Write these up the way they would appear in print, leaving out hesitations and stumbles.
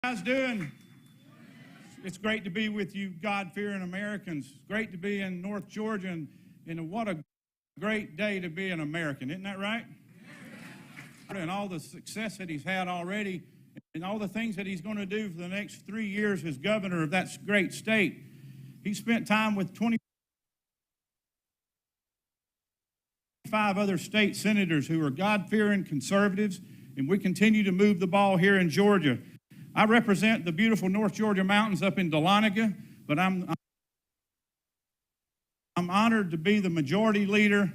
Guys doing? It's great to be with you God-fearing Americans. Great to be in North Georgia, and what a great day to be an American. Isn't that right? And all the success that he's had already and all the things that he's going to do for the next 3 years as governor of that great state. He spent time with 25 other state senators who are God-fearing conservatives, and we continue to move the ball here in Georgia. I represent the beautiful North Georgia mountains up in Dahlonega, but I'm honored to be the majority leader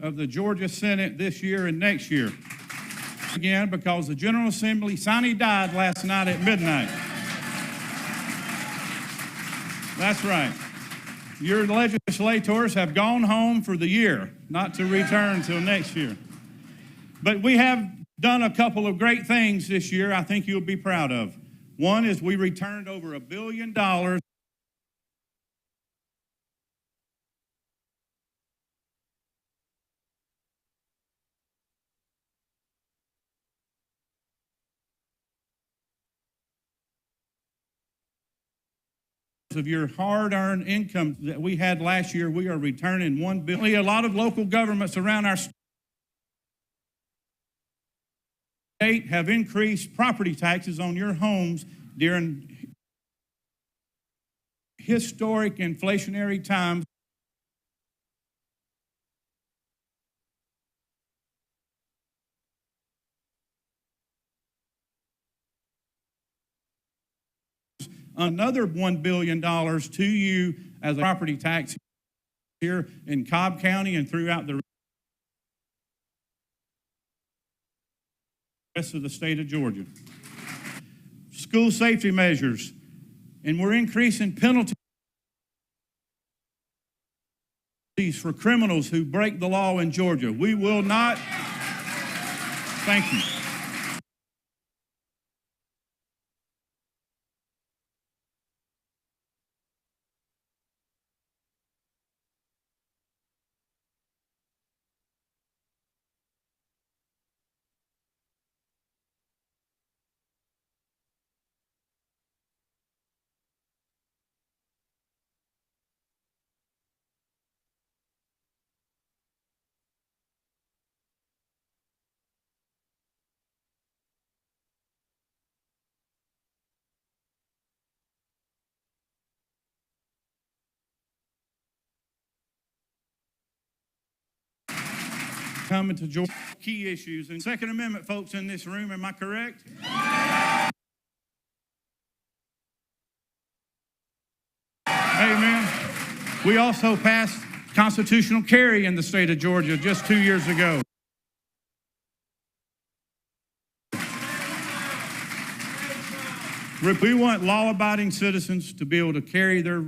of the Georgia Senate this year and next year. Again, because the General Assembly sine died last night at midnight. That's right. Your legislators have gone home for the year, not to return till next year. But we have done a couple of great things this year I think you'll be proud of. One is we returned over $1 billion of your hard-earned income that we had last year. We are returning $1 billion. A lot of local governments around our state have increased property taxes on your homes during historic inflationary times. Another $1 billion to you as a property tax here in Cobb County and throughout the rest of the state of Georgia. School safety measures, and we're increasing penalties for criminals who break the law in Georgia. We will not. Thank you. Coming to Georgia, key issues and Second Amendment folks in this room, am I correct? Amen. We also passed constitutional carry in the state of Georgia just 2 years ago. We want law-abiding citizens to be able to carry their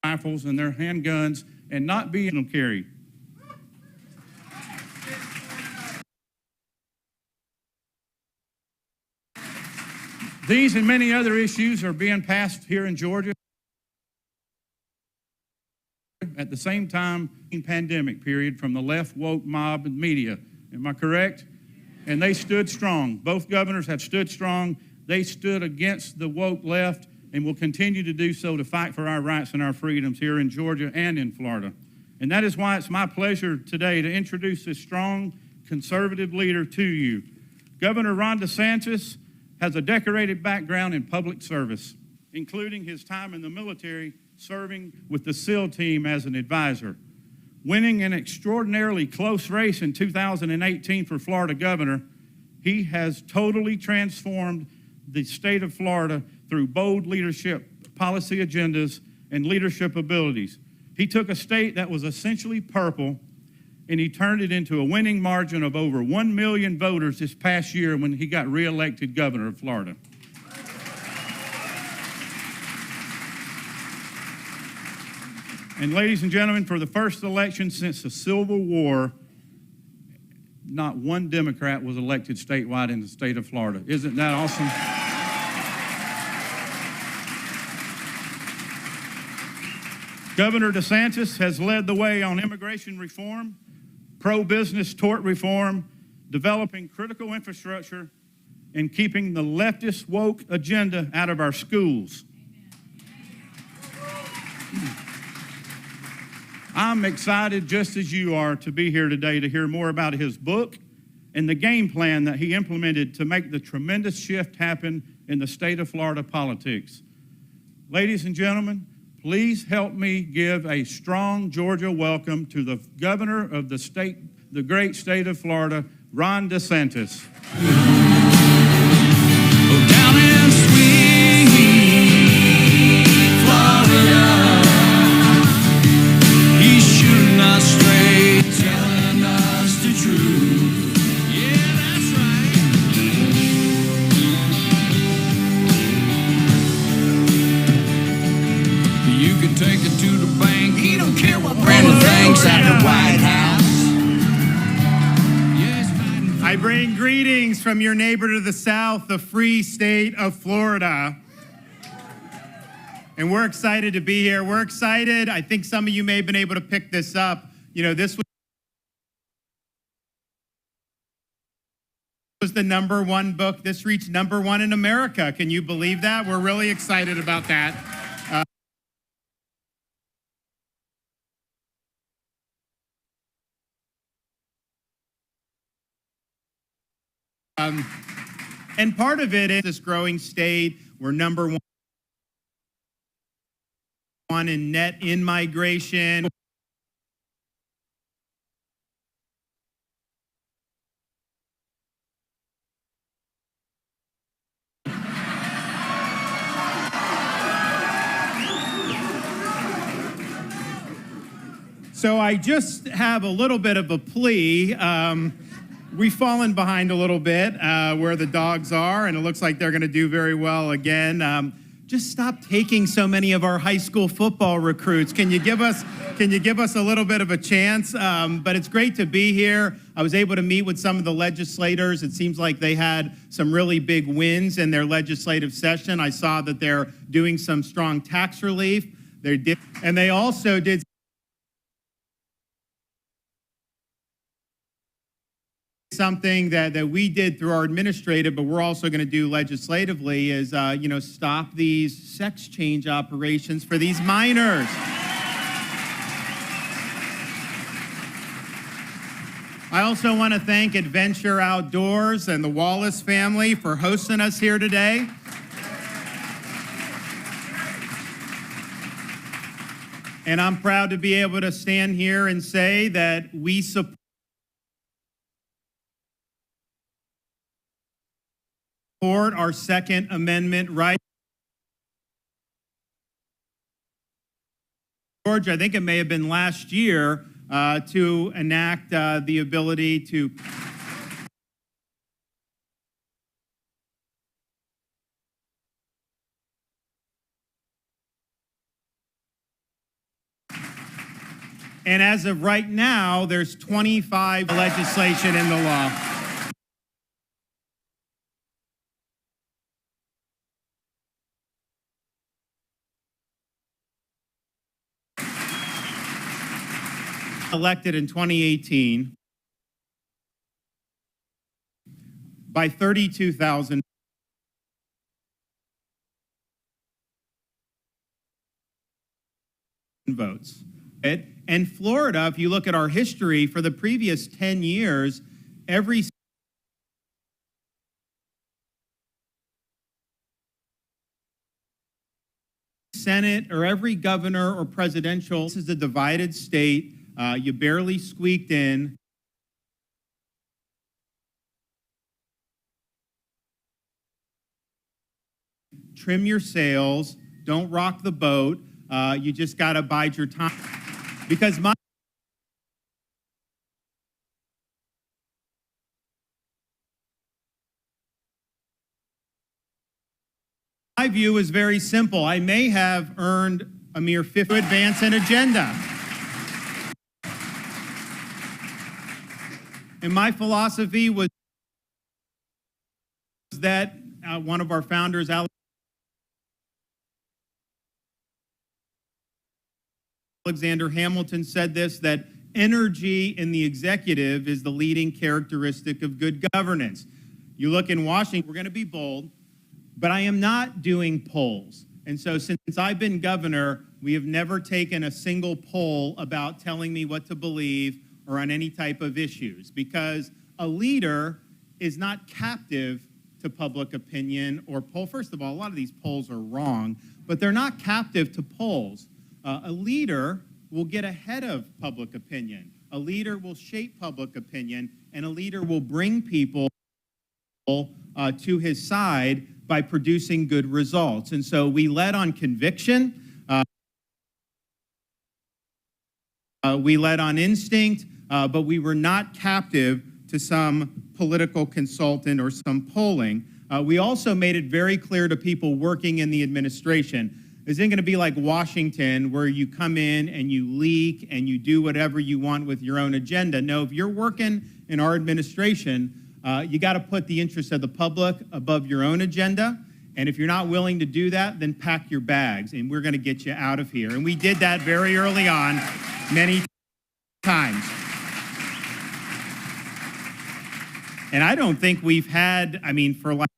rifles and their handguns and not be able to carry. These and many other issues are being passed here in Georgia at the same time in pandemic period from the left woke mob and media. Am I correct? And they stood strong. Both governors have stood strong. They stood against the woke left and will continue to do so to fight for our rights and our freedoms here in Georgia and in Florida. And that is why it's my pleasure today to introduce this strong conservative leader to you. Governor Ron DeSantis has a decorated background in public service, including his time in the military serving with the SEAL team as an advisor. Winning an extraordinarily close race in 2018 for Florida governor, he has totally transformed the state of Florida through bold leadership, policy agendas, and leadership abilities. He took a state that was essentially purple and he turned it into a winning margin of over 1 million voters this past year when he got reelected governor of Florida. And ladies and gentlemen, for the first election since the Civil War, not one Democrat was elected statewide in the state of Florida. Isn't that awesome? Governor DeSantis has led the way on immigration reform, pro-business tort reform, developing critical infrastructure, and keeping the leftist woke agenda out of our schools. I'm excited, just as you are, to be here today to hear more about his book and the game plan that he implemented to make the tremendous shift happen in the state of Florida politics. Ladies and gentlemen, please help me give a strong Georgia welcome to the governor of the state, the great state of Florida, Ron DeSantis. Down in sweet Florida, he's shooting us straight, telling us the truth. Yeah, that's right. You can take it to the bank, he don't care what Brandon thinks at the White House. I bring greetings from your neighbor to the south, the free state of Florida. And we're excited to be here. We're excited. I think some of you may have been able to pick this up. You know, this was the #1 book. This reached #1 in America. Can you believe that? We're really excited about that. And part of it is this growing state. We're #1 in net in-migration. So I just have a little bit of a plea. We've fallen behind a little bit where the dogs are, and it looks like they're going to do very well again. Just stop taking so many of our high school football recruits. Can you give us a little bit of a chance? But it's great to be here. I was able to meet with some of the legislators. It seems like they had some really big wins in their legislative session. I saw that they're doing some strong tax relief. And they also did something that we did through our administrative, but we're also going to do legislatively is, stop these sex change operations for these minors. I also want to thank Adventure Outdoors and the Wallace family for hosting us here today. And I'm proud to be able to stand here and say that we support our Second Amendment right. Georgia, I think it may have been last year, to enact the ability to and as of right now, there's 25 legislation in the law. Elected in 2018 by 32,000 votes. And Florida, if you look at our history for the previous 10 years, every Senate or every governor or presidential, this is a divided state. You barely squeaked in. Trim your sails. Don't rock the boat. You just got to bide your time. Because my view is very simple. I may have earned a mere 50 to advance an agenda. And my philosophy was that one of our founders, Alexander Hamilton said this, that energy in the executive is the leading characteristic of good governance. You look in Washington, we're going to be bold, but I am not doing polls. And so since I've been governor, we have never taken a single poll about telling me what to believe or on any type of issues, because a leader is not captive to public opinion or poll. First of all, a lot of these polls are wrong, but they're not captive to polls. A leader will get ahead of public opinion. A leader will shape public opinion, and a leader will bring people to his side by producing good results. And so we led on conviction. We led on instinct, but we were not captive to some political consultant or some polling. We also made it very clear to people working in the administration. This isn't going to be like Washington, where you come in and you leak and you do whatever you want with your own agenda. No, if you're working in our administration, you got to put the interests of the public above your own agenda. And if you're not willing to do that, then pack your bags, and we're going to get you out of here. And we did that very early on, many times. And I don't think we've had, for like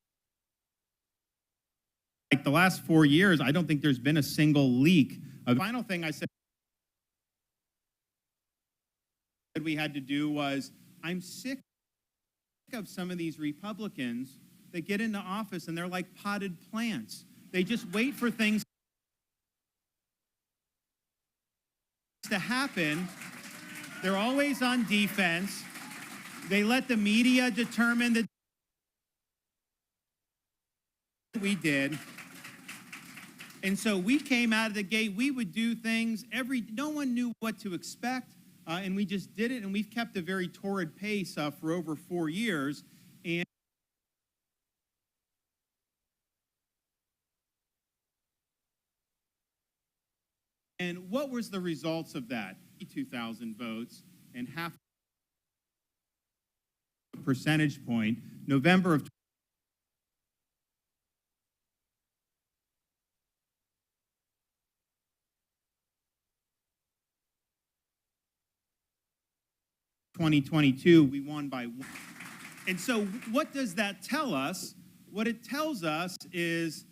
the last 4 years, I don't think there's been a single leak. The final thing I said we had to do was, I'm sick of some of these Republicans that get into office and they're like potted plants. They just wait for things to happen. They're always on defense. They let the media determine that we did. And so we came out of the gate, we would do things, no one knew what to expect, and we just did it, and we've kept a very torrid pace for over 4 years. And what was the results of that? 2,000 votes and half a percentage point. November of 2022, we won by 1. And so what does that tell us? What it tells us is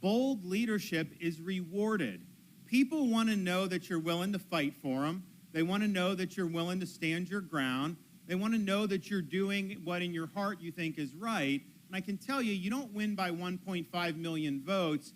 bold leadership is rewarded. People want to know that you're willing to fight for them. They want to know that you're willing to stand your ground. They want to know that you're doing what in your heart you think is right. And I can tell you, you don't win by 1.5 million votes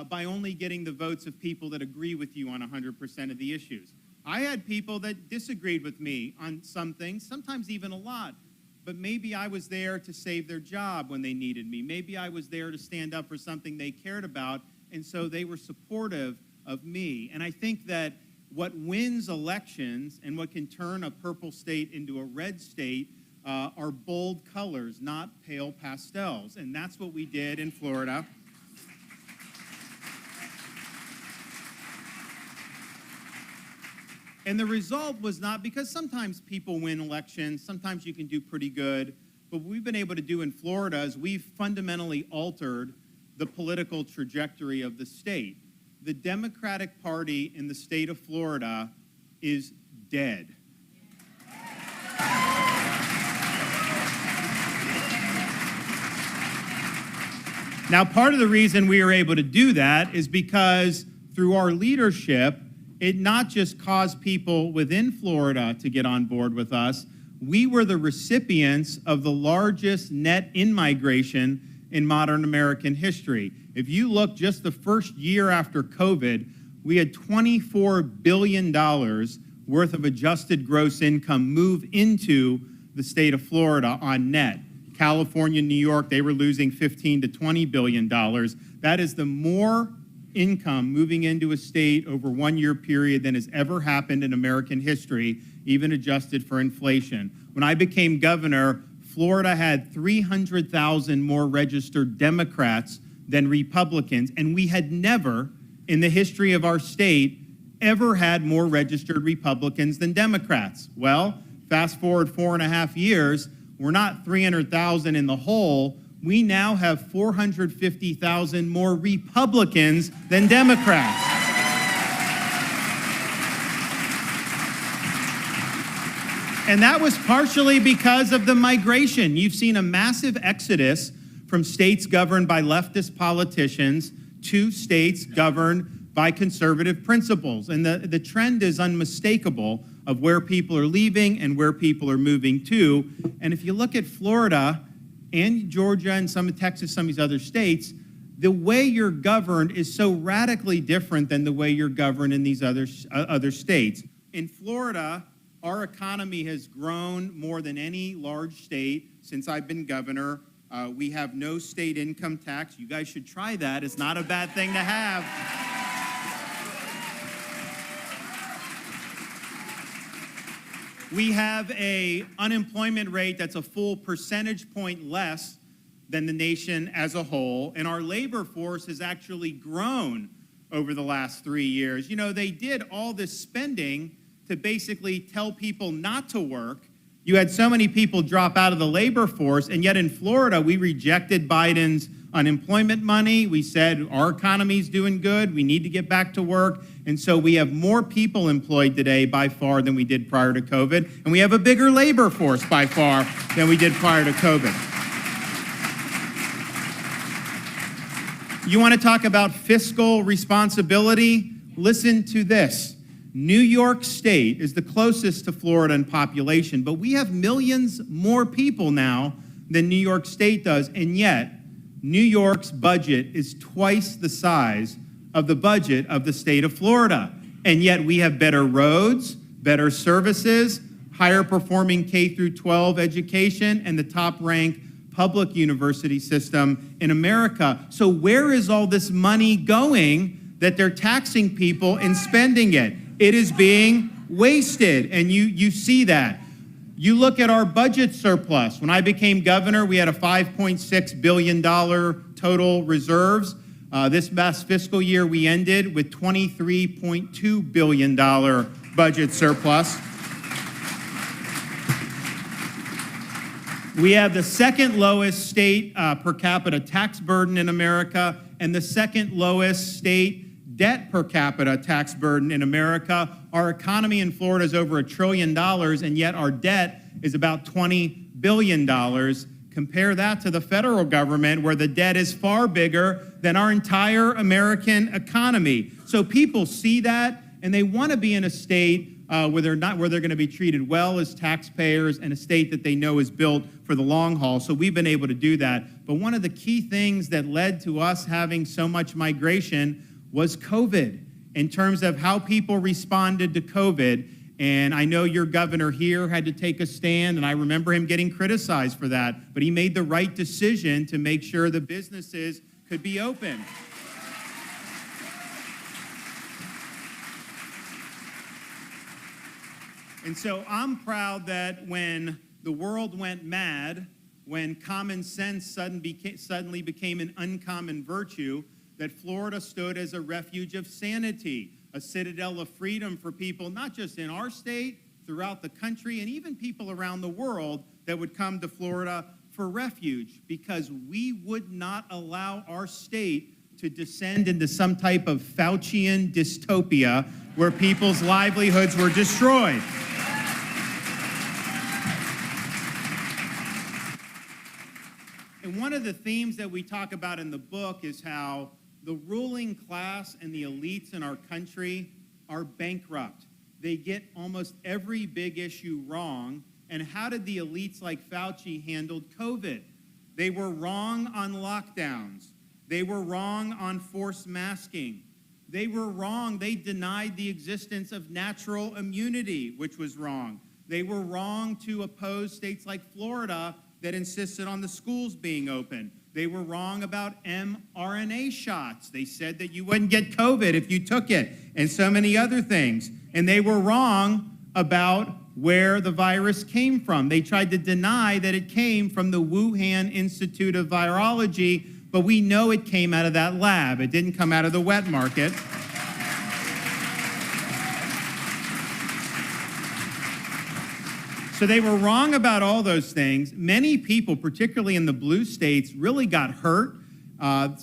by only getting the votes of people that agree with you on 100% of the issues. I had people that disagreed with me on some things, sometimes even a lot. But maybe I was there to save their job when they needed me. Maybe I was there to stand up for something they cared about, and so they were supportive of me. And I think that what wins elections and what can turn a purple state into a red state are bold colors, not pale pastels. And that's what we did in Florida. And the result was not, because sometimes people win elections, sometimes you can do pretty good, but what we've been able to do in Florida is we've fundamentally altered the political trajectory of the state. The Democratic Party in the state of Florida is dead. Now, part of the reason we are able to do that is because through our leadership, it not just caused people within Florida to get on board with us, we were the recipients of the largest net in-migration in modern American history. If you look just the first year after COVID, we had $24 billion worth of adjusted gross income move into the state of Florida on net. California, New York, they were losing $15 to $20 billion. That is the more income moving into a state over 1 year period than has ever happened in American history, even adjusted for inflation. When I became governor, Florida had 300,000 more registered Democrats than Republicans, and we had never, in the history of our state, ever had more registered Republicans than Democrats. Well, fast forward 4.5 years, we're not 300,000 in the hole. We now have 450,000 more Republicans than Democrats. And that was partially because of the migration. You've seen a massive exodus from states governed by leftist politicians to states governed by conservative principles. And the trend is unmistakable of where people are leaving and where people are moving to. And if you look at Florida and Georgia and some of Texas, some of these other states, the way you're governed is so radically different than the way you're governed in these other states. In Florida, our economy has grown more than any large state since I've been governor. We have no state income tax. You guys should try that. It's not a bad thing to have. We have an unemployment rate that's a full percentage point less than the nation as a whole, and our labor force has actually grown over the last 3 years. You know, they did all this spending to basically tell people not to work. You had so many people drop out of the labor force, and yet in Florida, we rejected Biden's unemployment money. We said our economy's doing good, we need to get back to work, and so we have more people employed today by far than we did prior to COVID, and we have a bigger labor force by far than we did prior to COVID. You want to talk about fiscal responsibility? Listen to this. New York State is the closest to Florida in population, but we have millions more people now than New York State does, and yet New York's budget is twice the size of the budget of the state of Florida. And yet we have better roads, better services, higher performing K through 12 education, and the top ranked public university system in America. So where is all this money going that they're taxing people and spending it? It is being wasted, and you see that. You look at our budget surplus. When I became governor, we had a $5.6 billion total reserves. This past fiscal year, we ended with $23.2 billion budget surplus. We have the second lowest state per capita tax burden in America and the second lowest state debt per capita tax burden in America. Our economy in Florida is over $1 trillion, and yet our debt is about $20 billion. Compare that to the federal government, where the debt is far bigger than our entire American economy. So people see that, and they want to be in a state where they're going to be treated well as taxpayers, and a state that they know is built for the long haul. So we've been able to do that. But one of the key things that led to us having so much migration was COVID, in terms of how people responded to COVID. And I know your governor here had to take a stand, and I remember him getting criticized for that, but he made the right decision to make sure the businesses could be open. And so I'm proud that when the world went mad, when common sense suddenly became an uncommon virtue, that Florida stood as a refuge of sanity, a citadel of freedom for people, not just in our state, throughout the country, and even people around the world that would come to Florida for refuge, because we would not allow our state to descend into some type of Faucian dystopia where people's livelihoods were destroyed. And one of the themes that we talk about in the book is how the ruling class and the elites in our country are bankrupt. They get almost every big issue wrong. And how did the elites like Fauci handle COVID? They were wrong on lockdowns. They were wrong on forced masking. They were wrong. They denied the existence of natural immunity, which was wrong. They were wrong to oppose states like Florida that insisted on the schools being open. They were wrong about mRNA shots. They said that you wouldn't get COVID if you took it, and so many other things. And they were wrong about where the virus came from. They tried to deny that it came from the Wuhan Institute of Virology, but we know it came out of that lab. It didn't come out of the wet market. So they were wrong about all those things. Many people, particularly in the blue states, really got hurt.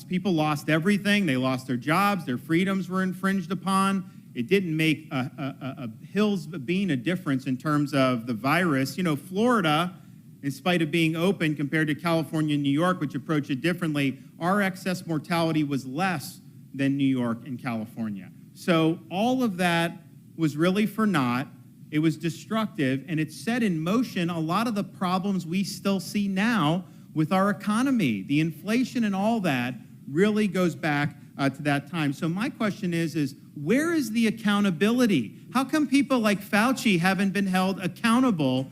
People lost everything. They lost their jobs. Their freedoms were infringed upon. It didn't make a hills bean a difference in terms of the virus. You know, Florida, in spite of being open compared to California and New York, which approach it differently, our excess mortality was less than New York and California. So all of that was really for naught. It was destructive, and it set in motion a lot of the problems we still see now with our economy. The inflation and all that really goes back to that time. So my question is where is the accountability? How come people like Fauci haven't been held accountable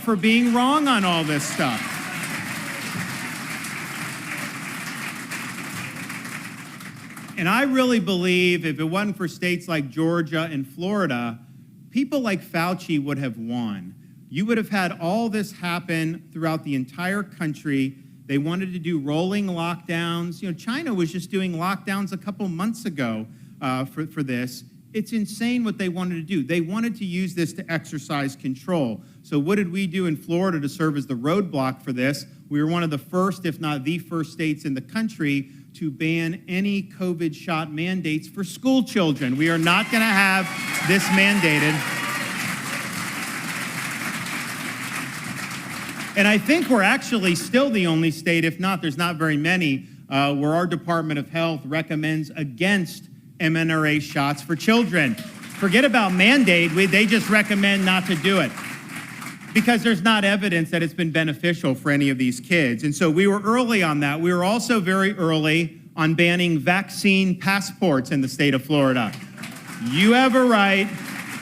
for being wrong on all this stuff? And I really believe if it wasn't for states like Georgia and Florida, people like Fauci would have won. You would have had all this happen throughout the entire country. They wanted to do rolling lockdowns. You know, China was just doing lockdowns a couple months ago for this. It's insane what they wanted to do. They wanted to use this to exercise control. So what did we do in Florida to serve as the roadblock for this? We were one of the first, if not the first states in the country to ban any COVID shot mandates for school children. We are not going to have this mandated. And I think we're actually still the only state, if not, there's not very many, where our Department of Health recommends against mRNA shots for children. Forget about mandate, they just recommend not to do it because there's not evidence that it's been beneficial for any of these kids. And so we were early on that. We were also very early on banning vaccine passports in the state of Florida. You have a right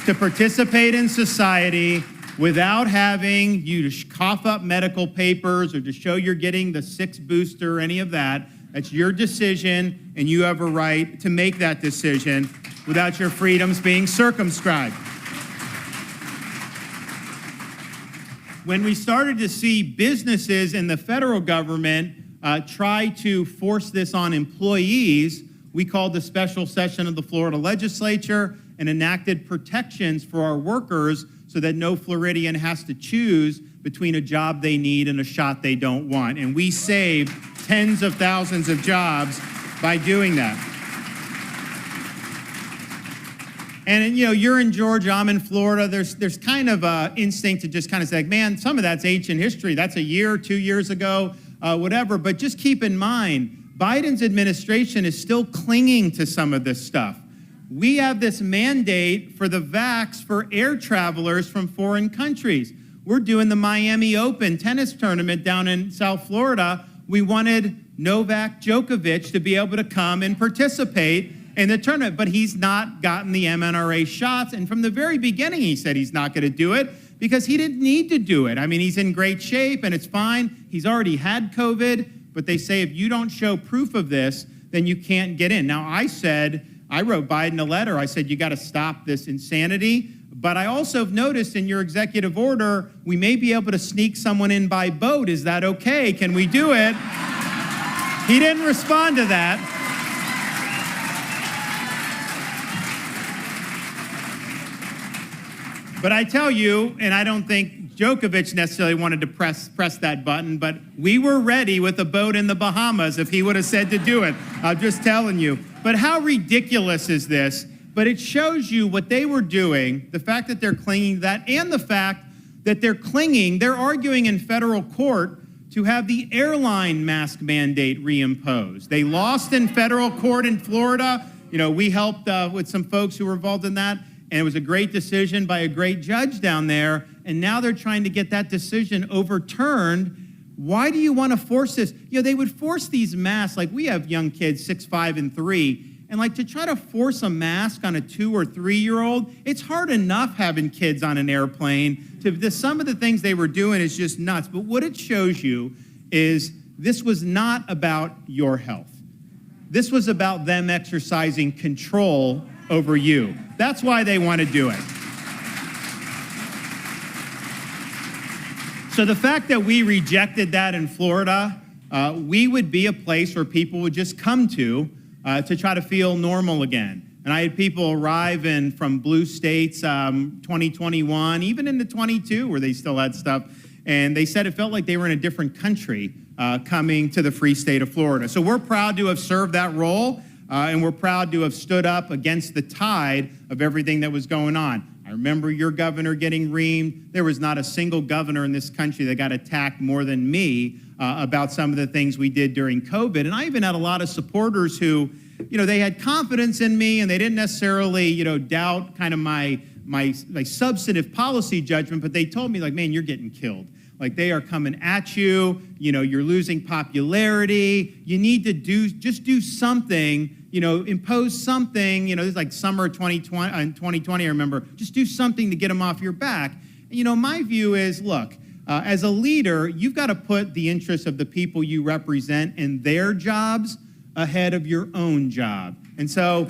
to participate in society without having you to cough up medical papers or to show you're getting the sixth booster or any of that. That's your decision, and you have a right to make that decision without your freedoms being circumscribed. When we started to see businesses and the federal government try to force this on employees, we called a special session of the Florida legislature and enacted protections for our workers so that no Floridian has to choose between a job they need and a shot they don't want. And we saved tens of thousands of jobs by doing that. And, you know, you're in Georgia, I'm in Florida. There's kind of an instinct to just kind of say, man, some of that's ancient history. That's a year, 2 years ago, whatever. But just keep in mind, Biden's administration is still clinging to some of this stuff. We have this mandate for the vax for air travelers from foreign countries. We're doing the Miami Open tennis tournament down in South Florida. We wanted Novak Djokovic to be able to come and participate in the tournament, but he's not gotten the mRNA shots. And from the very beginning, he said he's not going to do it because he didn't need to do it. I mean, he's in great shape and it's fine. He's already had COVID, but they say if you don't show proof of this, then you can't get in. Now, I wrote Biden a letter. I said, you got to stop this insanity. But I also have noticed in your executive order, we may be able to sneak someone in by boat. Is that okay? Can we do it? He didn't respond to that. But I tell you, and I don't think Djokovic necessarily wanted to press that button, but we were ready with a boat in the Bahamas if he would have said to do it. I'm just telling you. But how ridiculous is this? But it shows you what they were doing, the fact that they're clinging to that, and the fact that they're arguing in federal court to have the airline mask mandate reimposed. They lost in federal court in Florida. You know, we helped with some folks who were involved in that, and it was a great decision by a great judge down there, and now they're trying to get that decision overturned. Why do you want to force this? You know, they would force these masks, like we have young kids, 6, 5, and 3, and like to try to force a mask on a 2 or 3-year-old, it's hard enough having kids on an airplane. Some of the things they were doing is just nuts. But what it shows you is this was not about your health. This was about them exercising control over you. That's why they want to do it. So the fact that we rejected that in Florida, we would be a place where people would just come to try to feel normal again. And I had people arrive in from blue states, 2021, even into 22, where they still had stuff. And they said it felt like they were in a different country coming to the free state of Florida. So we're proud to have served that role. and we're proud to have stood up against the tide of everything that was going on. I remember your governor getting reamed. There was not a single governor in this country that got attacked more than me about some of the things we did during COVID. And I even had a lot of supporters who, they had confidence in me and they didn't necessarily, doubt kind of my substantive policy judgment, but they told me, like, man, you're getting killed. Like, they are coming at you, you're losing popularity. You need to do something, impose something, this is like summer of 2020, I remember, just do something to get them off your back. And, my view is, look, as a leader, you've got to put the interests of the people you represent and their jobs ahead of your own job. And so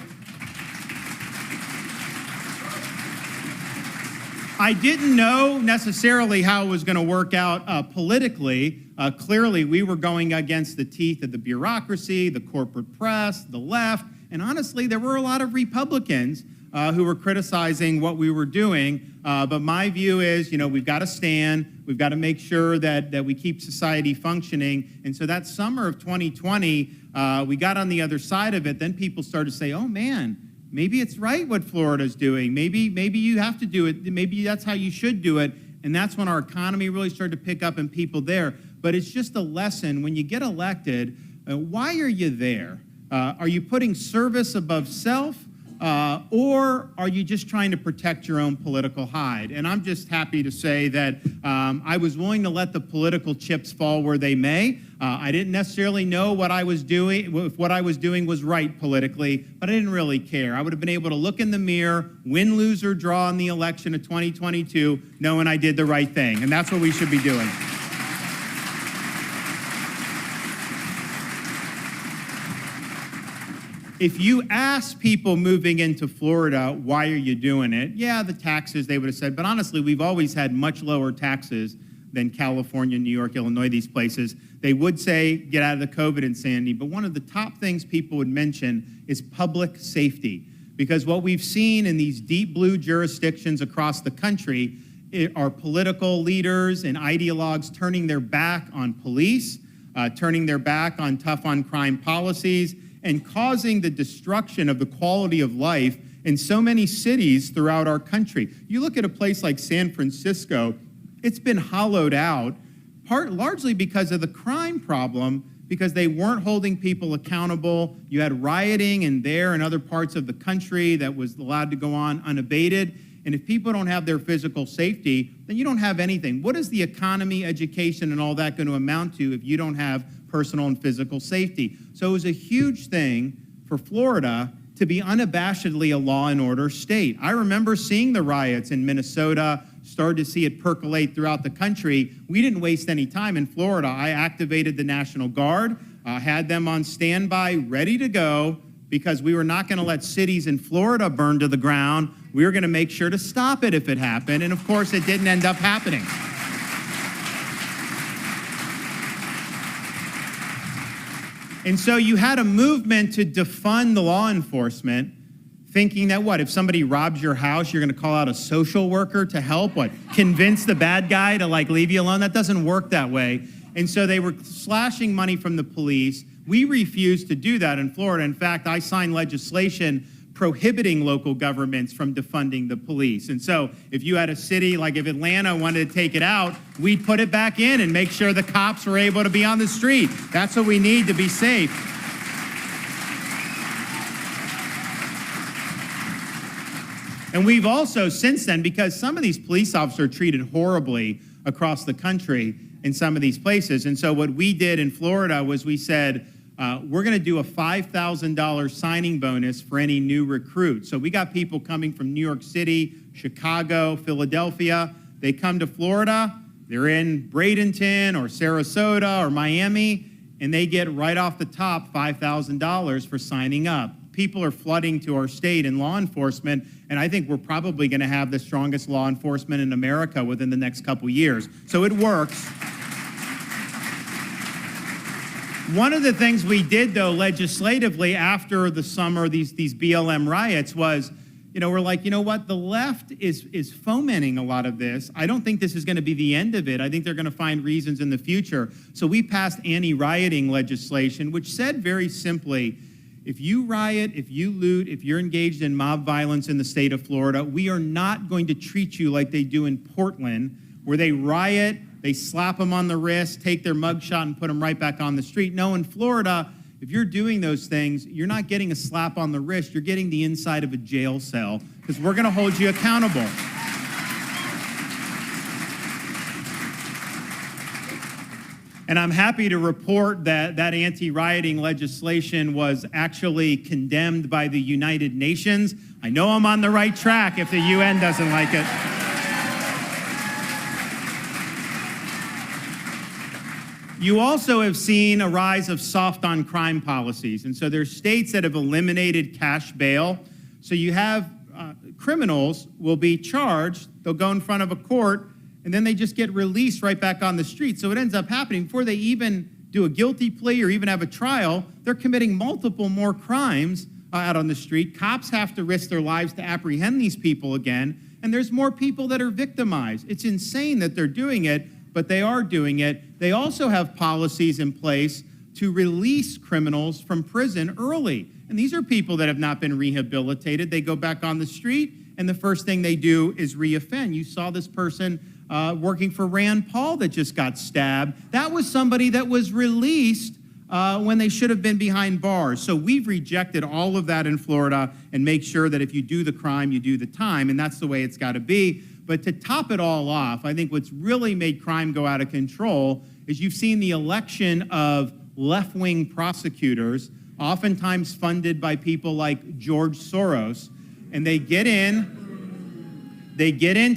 I didn't know necessarily how it was going to work out politically. Clearly, we were going against the teeth of the bureaucracy, the corporate press, the left, and honestly, there were a lot of Republicans who were criticizing what we were doing. But my view is, we've got to stand. We've got to make sure that we keep society functioning. And so that summer of 2020, we got on the other side of it. Then people started to say, oh, man, maybe it's right what Florida's doing. Maybe you have to do it. Maybe that's how you should do it. And that's when our economy really started to pick up and people there. But it's just a lesson. When you get elected, why are you there? Are you putting service above self? Or are you just trying to protect your own political hide? And I'm just happy to say that I was willing to let the political chips fall where they may. I didn't necessarily know what I was doing, if what I was doing was right politically, but I didn't really care. I would have been able to look in the mirror, win, lose, or draw in the election of 2022, knowing I did the right thing. And that's what we should be doing. If you ask people moving into Florida, why are you doing it? Yeah, the taxes, they would have said. But honestly, we've always had much lower taxes than California, New York, Illinois, these places. They would say, get out of the COVID insanity. But one of the top things people would mention is public safety. Because what we've seen in these deep blue jurisdictions across the country are political leaders and ideologues turning their back on police, turning their back on tough on crime policies, and causing the destruction of the quality of life in so many cities throughout our country. You look at a place like San Francisco, it's been hollowed out, largely because of the crime problem, because they weren't holding people accountable. You had rioting in there and other parts of the country that was allowed to go on unabated. And if people don't have their physical safety, then you don't have anything. What is the economy, education, and all that going to amount to if you don't have personal and physical safety? So it was a huge thing for Florida to be unabashedly a law and order state. I remember seeing the riots in Minnesota, started to see it percolate throughout the country. We didn't waste any time in Florida. I activated the National Guard, had them on standby, ready to go, because we were not going to let cities in Florida burn to the ground. We were going to make sure to stop it if it happened. And of course, it didn't end up happening. And so you had a movement to defund the law enforcement, thinking that if somebody robs your house, you're going to call out a social worker to help, convince the bad guy to leave you alone? That doesn't work that way. And so they were slashing money from the police. We refused to do that in Florida. In fact, I signed legislation prohibiting local governments from defunding the police. And so if you had a city like if Atlanta wanted to take it out, we'd put it back in and make sure the cops were able to be on the street. That's what we need to be safe. And we've also, since then, because some of these police officers are treated horribly across the country in some of these places. And so what we did in Florida was we said, we're going to do a $5,000 signing bonus for any new recruit. So we got people coming from New York City, Chicago, Philadelphia. They come to Florida. They're in Bradenton or Sarasota or Miami, and they get right off the top $5,000 for signing up. People are flooding to our state in law enforcement, and I think we're probably going to have the strongest law enforcement in America within the next couple years. So it works. One of the things we did, though, legislatively after the summer, these BLM riots was, we're like, you know what? The left is fomenting a lot of this. I don't think this is going to be the end of it. I think they're going to find reasons in the future. So we passed anti-rioting legislation, which said very simply, if you riot, if you loot, if you're engaged in mob violence in the state of Florida, we are not going to treat you like they do in Portland, where they riot, they slap them on the wrist, take their mugshot, and put them right back on the street. No, in Florida, if you're doing those things, you're not getting a slap on the wrist, you're getting the inside of a jail cell, because we're going to hold you accountable. And I'm happy to report that that anti-rioting legislation was actually condemned by the United Nations. I know I'm on the right track if the UN doesn't like it. You also have seen a rise of soft on crime policies. And so there's states that have eliminated cash bail. So you have criminals will be charged, they'll go in front of a court, and then they just get released right back on the street. So it ends up happening before they even do a guilty plea or even have a trial, they're committing multiple more crimes out on the street. Cops have to risk their lives to apprehend these people again, and there's more people that are victimized. It's insane that they're doing it, but they are doing it. They also have policies in place to release criminals from prison early. And these are people that have not been rehabilitated. They go back on the street, and the first thing they do is reoffend. You saw this person working for Rand Paul that just got stabbed. That was somebody that was released when they should have been behind bars. So we've rejected all of that in Florida and make sure that if you do the crime, you do the time, and that's the way it's got to be. But to top it all off, I think what's really made crime go out of control is you've seen the election of left-wing prosecutors, oftentimes funded by people like George Soros, and they get into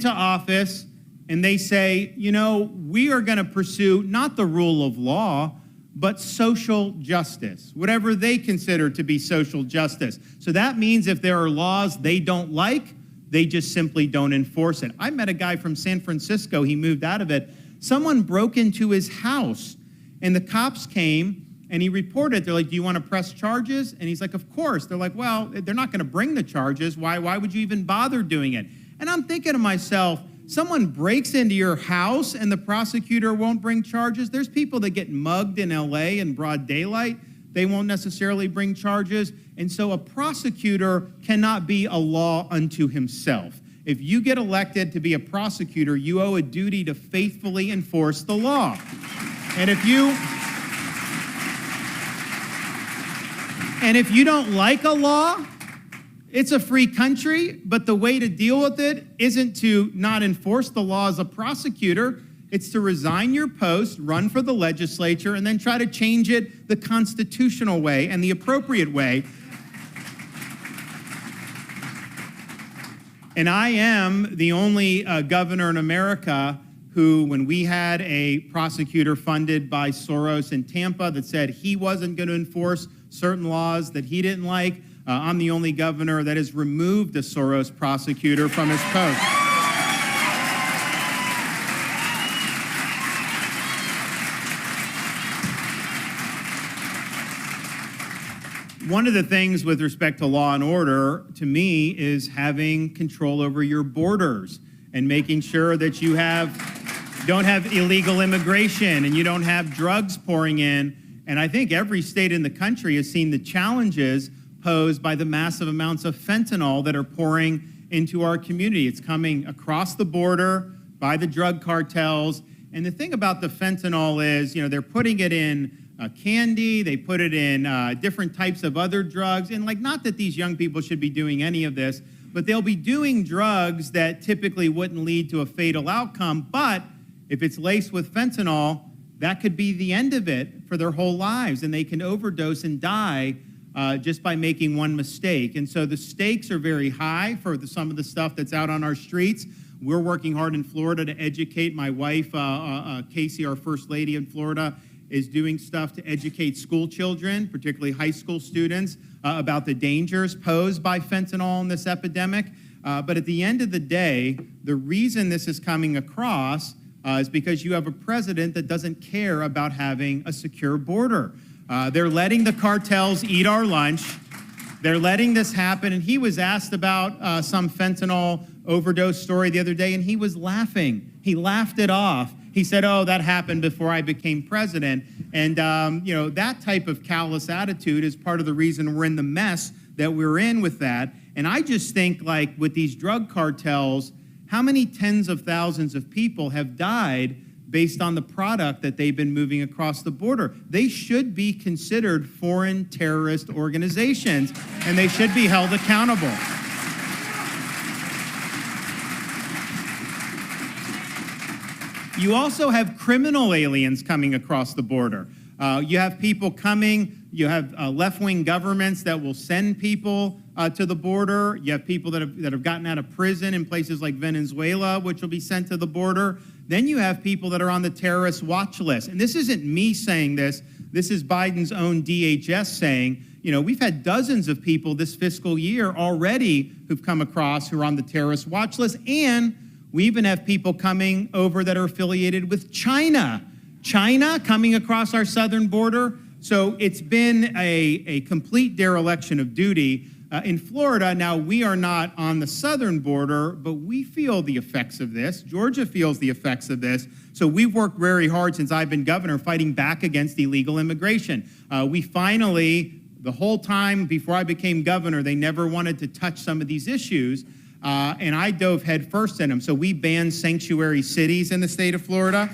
office, and they say, you know, we are going to pursue not the rule of law, but social justice, whatever they consider to be social justice. So that means if there are laws they don't like, they just simply don't enforce it. I met a guy from San Francisco. He moved out of it. Someone broke into his house, and the cops came, and he reported. They're like, do you want to press charges? And he's like, of course. They're like, well, they're not going to bring the charges. Why would you even bother doing it? And I'm thinking to myself, someone breaks into your house and the prosecutor won't bring charges? There's people that get mugged in LA in broad daylight. They won't necessarily bring charges. And so a prosecutor cannot be a law unto himself. If you get elected to be a prosecutor, you owe a duty to faithfully enforce the law. And if you don't like a law, it's a free country, but the way to deal with it isn't to not enforce the law as a prosecutor. It's to resign your post, run for the legislature, and then try to change it the constitutional way and the appropriate way. And I am the only governor in America who, when we had a prosecutor funded by Soros in Tampa that said he wasn't going to enforce certain laws that he didn't like, I'm the only governor that has removed a Soros prosecutor from his post. One of the things with respect to law and order, to me, is having control over your borders and making sure that you don't have illegal immigration and you don't have drugs pouring in. And I think every state in the country has seen the challenges posed by the massive amounts of fentanyl that are pouring into our community. It's coming across the border by the drug cartels. And the thing about the fentanyl is, they're putting it in candy, they put it in different types of other drugs. And not that these young people should be doing any of this, but they'll be doing drugs that typically wouldn't lead to a fatal outcome. But if it's laced with fentanyl, that could be the end of it for their whole lives. And they can overdose and die just by making one mistake. And so the stakes are very high for some of the stuff that's out on our streets. We're working hard in Florida to educate. My wife, Casey, our first lady in Florida, is doing stuff to educate school children, particularly high school students, about the dangers posed by fentanyl in this epidemic. But at the end of the day, the reason this is coming across is because you have a president that doesn't care about having a secure border. They're letting the cartels eat our lunch. They're letting this happen. And he was asked about some fentanyl overdose story the other day, and he was laughing. He laughed it off. He said, oh, that happened before I became president. And, that type of callous attitude is part of the reason we're in the mess that we're in with that. And I just think, like, with these drug cartels, how many tens of thousands of people have died based on the product that they've been moving across the border? They should be considered foreign terrorist organizations, and they should be held accountable. You also have criminal aliens coming across the border. You have people coming, you have left-wing governments that will send people to the border. You have people that have gotten out of prison in places like Venezuela, which will be sent to the border. Then you have people that are on the terrorist watch list. And this isn't me saying this. This is Biden's own DHS saying, we've had dozens of people this fiscal year already who've come across who are on the terrorist watch list. And we even have people coming over that are affiliated with China. China coming across our southern border. So it's been a complete dereliction of duty. In Florida, now we are not on the southern border, but we feel the effects of this. Georgia feels the effects of this. So we've worked very hard since I've been governor fighting back against illegal immigration. We finally, the whole time before I became governor, they never wanted to touch some of these issues. And I dove headfirst in them. So we banned sanctuary cities in the state of Florida.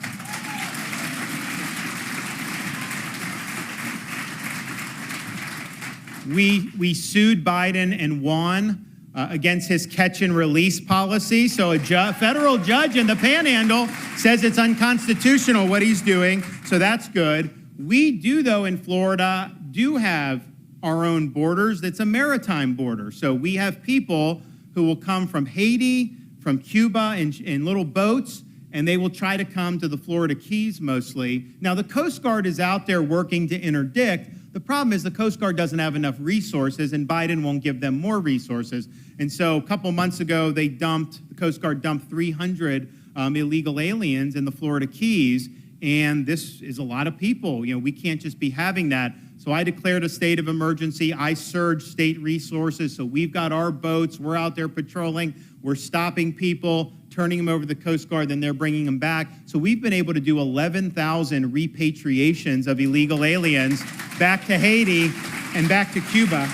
We sued Biden and won against his catch and release policy. So a federal judge in the Panhandle says it's unconstitutional what he's doing. So that's good. We do, though, in Florida, do have our own borders. That's a maritime border. So we have people who will come from Haiti, from Cuba in little boats, and they will try to come to the Florida Keys mostly. Now, the Coast Guard is out there working to interdict. The problem is the Coast Guard doesn't have enough resources, and Biden won't give them more resources. And so a couple months ago, the Coast Guard dumped 300 illegal aliens in the Florida Keys, and this is a lot of people. We can't just be having that. So I declared a state of emergency. I surged state resources. So we've got our boats. We're out there patrolling. We're stopping people, turning them over to the Coast Guard, then they're bringing them back. So we've been able to do 11,000 repatriations of illegal aliens back to Haiti and back to Cuba.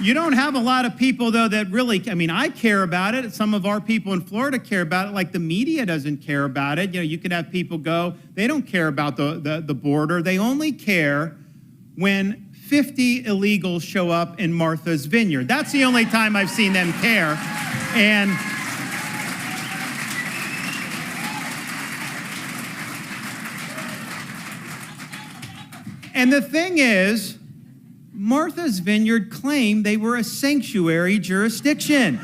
You don't have a lot of people, though, that really, I care about it. Some of our people in Florida care about it, like the media doesn't care about it. You could have people go, they don't care about the border. They only care when 50 illegals show up in Martha's Vineyard. That's the only time I've seen them care. And the thing is, Martha's Vineyard claimed they were a sanctuary jurisdiction.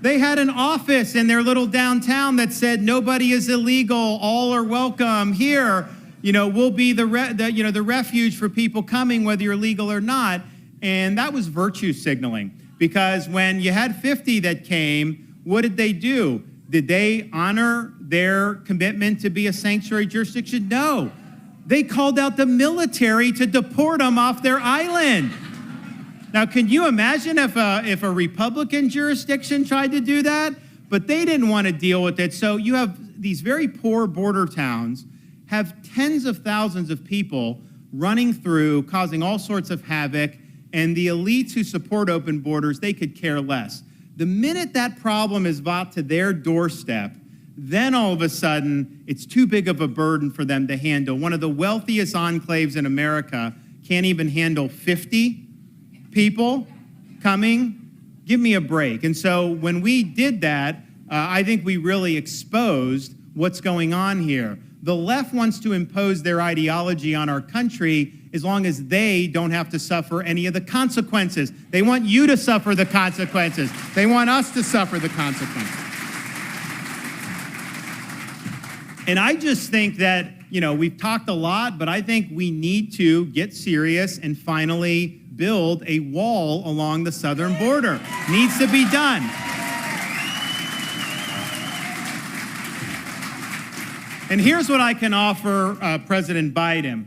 They had an office in their little downtown that said, nobody is illegal, all are welcome here. We'll be the refuge for people coming, whether you're legal or not. And that was virtue signaling, because when you had 50 that came, what did they do? Did they honor their commitment to be a sanctuary jurisdiction? No. They called out the military to deport them off their island. Now, can you imagine if a Republican jurisdiction tried to do that? But they didn't want to deal with it. So you have these very poor border towns have tens of thousands of people running through, causing all sorts of havoc, and the elites who support open borders, they could care less. The minute that problem is brought to their doorstep, then all of a sudden, it's too big of a burden for them to handle. One of the wealthiest enclaves in America can't even handle 50 people coming. Give me a break. And so when we did that, I think we really exposed what's going on here. The left wants to impose their ideology on our country as long as they don't have to suffer any of the consequences. They want you to suffer the consequences. They want us to suffer the consequences. And I just think that, we've talked a lot, but I think we need to get serious and finally build a wall along the southern border. Needs to be done. And here's what I can offer President Biden.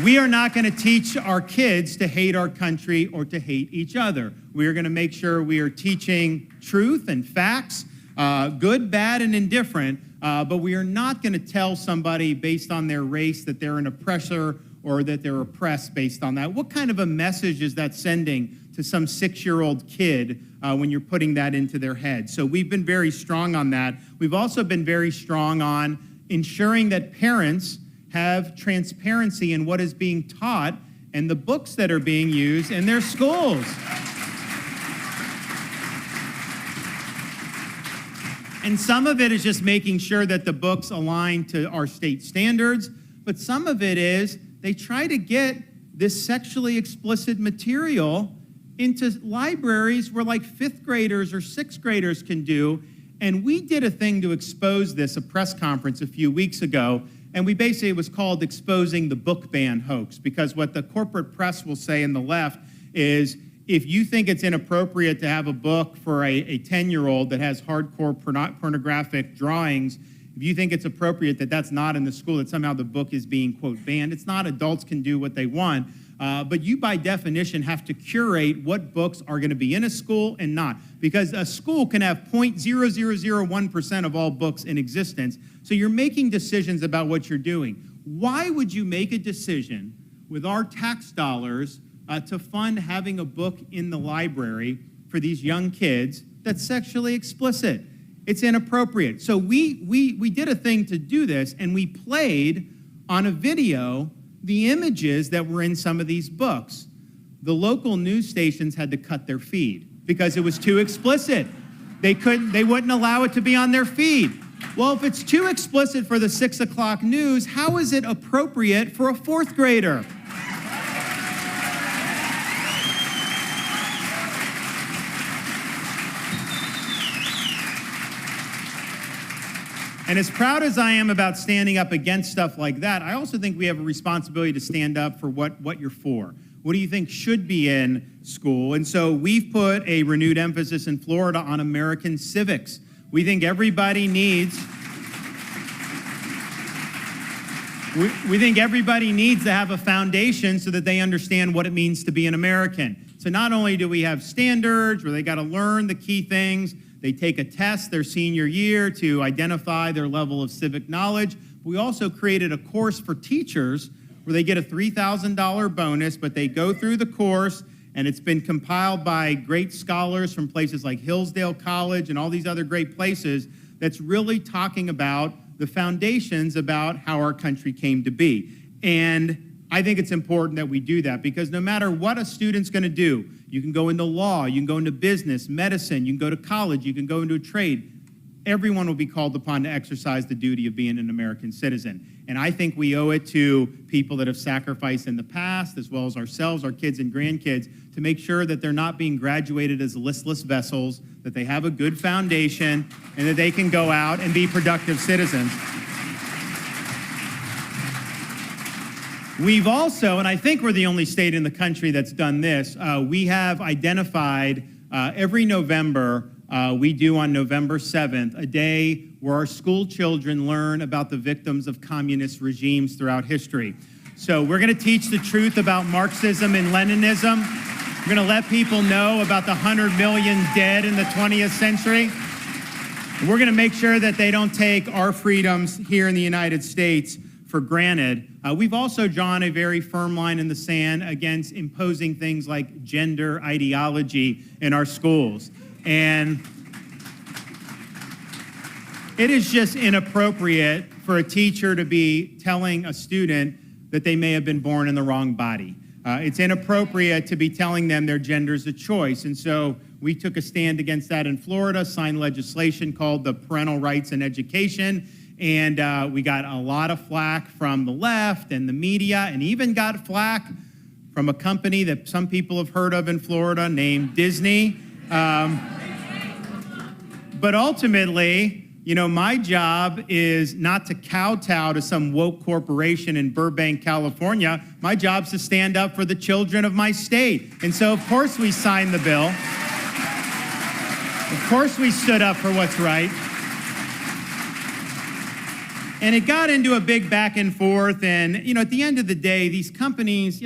We are not going to teach our kids to hate our country or to hate each other. We are going to make sure we are teaching truth and facts, good, bad, and indifferent, but we are not going to tell somebody based on their race that they're an oppressor or that they're oppressed based on that. What kind of a message is that sending to some 6-year-old kid when you're putting that into their head? So we've been very strong on that. We've also been very strong on ensuring that parents have transparency in what is being taught and the books that are being used in their schools. And some of it is just making sure that the books align to our state standards, but some of it is they try to get this sexually explicit material into libraries where like 5th graders or 6th graders can do. And we did a thing to expose this, a press conference a few weeks ago, and we basically, it was called Exposing the Book Ban Hoax, because what the corporate press will say in the left is, if you think it's inappropriate to have a book for a 10-year-old that has hardcore pornographic drawings, if you think it's appropriate that that's not in the school, that somehow the book is being, quote, banned, it's not. Adults can do what they want. But you, by definition, have to curate what books are going to be in a school and not. Because a school can have 0.0001% of all books in existence. So you're making decisions about what you're doing. Why would you make a decision with our tax dollars to fund having a book in the library for these young kids that's sexually explicit? It's inappropriate. So we did a thing to do this, and we played on a video the images that were in some of these books. The local news stations had to cut their feed because it was too explicit. They wouldn't allow it to be on their feed. Well, if it's too explicit for the 6 o'clock news, how is it appropriate for a 4th grader? And as proud as I am about standing up against stuff like that, I also think we have a responsibility to stand up for what you're for. What do you think should be in school? And so we've put a renewed emphasis in Florida on American civics. We think everybody needs to have a foundation so that they understand what it means to be an American. So not only do we have standards where they got to learn the key things, they take a test their senior year to identify their level of civic knowledge. We also created a course for teachers where they get a $3,000 bonus, but they go through the course, and it's been compiled by great scholars from places like Hillsdale College and all these other great places that's really talking about the foundations about how our country came to be. And I think it's important that we do that, because no matter what a student's going to do, you can go into law, you can go into business, medicine, you can go to college, you can go into a trade. Everyone will be called upon to exercise the duty of being an American citizen. And I think we owe it to people that have sacrificed in the past, as well as ourselves, our kids and grandkids, to make sure that they're not being graduated as listless vessels, that they have a good foundation, and that they can go out and be productive citizens. We've also, and I think we're the only state in the country that's done this, we have identified every November, we do on November 7th, a day where our school children learn about the victims of communist regimes throughout history. So we're going to teach the truth about Marxism and Leninism. We're going to let people know about the 100 million dead in the 20th century. We're going to make sure that they don't take our freedoms here in the United States for granted. We've also drawn a very firm line in the sand against imposing things like gender ideology in our schools. And it is just inappropriate for a teacher to be telling a student that they may have been born in the wrong body. It's inappropriate to be telling them their gender is a choice. And so we took a stand against that in Florida, signed legislation called the Parental Rights in Education. And we got a lot of flack from the left and the media, and even got flack from a company that some people have heard of in Florida named Disney. But ultimately, you know, my job is not to kowtow to some woke corporation in Burbank, California. My job's to stand up for the children of my state. And so, of course, we signed the bill. Of course, we stood up for what's right. And it got into a big back and forth. And, at the end of the day, these companies,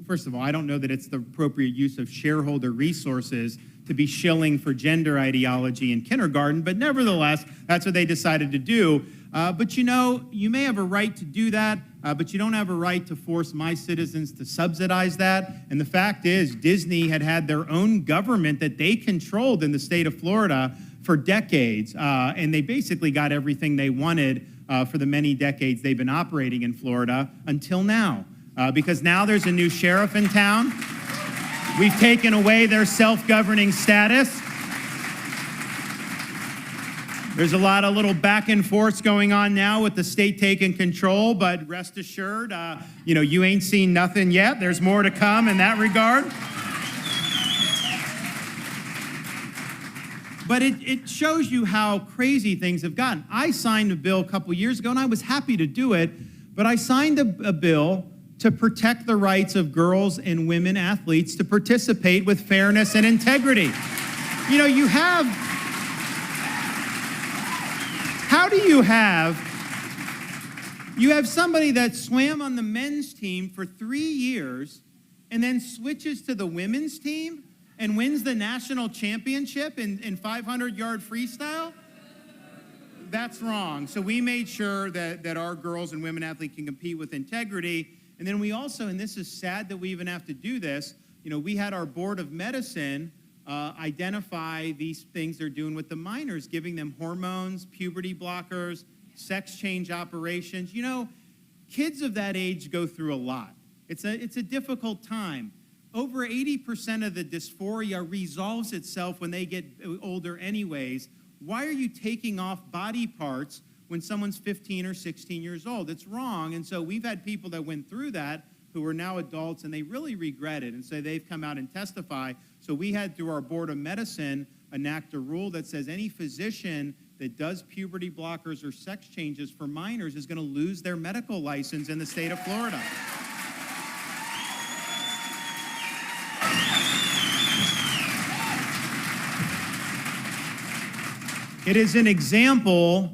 first of all, I don't know that it's the appropriate use of shareholder resources to be shilling for gender ideology in kindergarten. But nevertheless, that's what they decided to do. But you may have a right to do that, but you don't have a right to force my citizens to subsidize that. And the fact is, Disney had their own government that they controlled in the state of Florida for decades, and they basically got everything they wanted for the many decades they've been operating in Florida until now. Because now there's a new sheriff in town. We've taken away their self-governing status. There's a lot of little back and forths going on now with the state taking control, but rest assured, you ain't seen nothing yet. There's more to come in that regard. But it shows you how crazy things have gotten. I signed a bill a couple years ago, and I was happy to do it, but I signed a bill to protect the rights of girls and women athletes to participate with fairness and integrity. You have somebody that swam on the men's team for 3 years and then switches to the women's team and wins the national championship in 500-yard freestyle? That's wrong. So we made sure that our girls and women athletes can compete with integrity. And then we also, and this is sad that we even have to do this, we had our Board of Medicine identify these things they're doing with the minors, giving them hormones, puberty blockers, sex change operations. Kids of that age go through a lot. It's a difficult time. Over 80% of the dysphoria resolves itself when they get older anyways. Why are you taking off body parts when someone's 15 or 16 years old? It's wrong. And so we've had people that went through that who are now adults, and they really regret it. And so they've come out and testify. So we had, through our Board of Medicine, enact a rule that says any physician that does puberty blockers or sex changes for minors is going to lose their medical license in the state of Florida. It is an example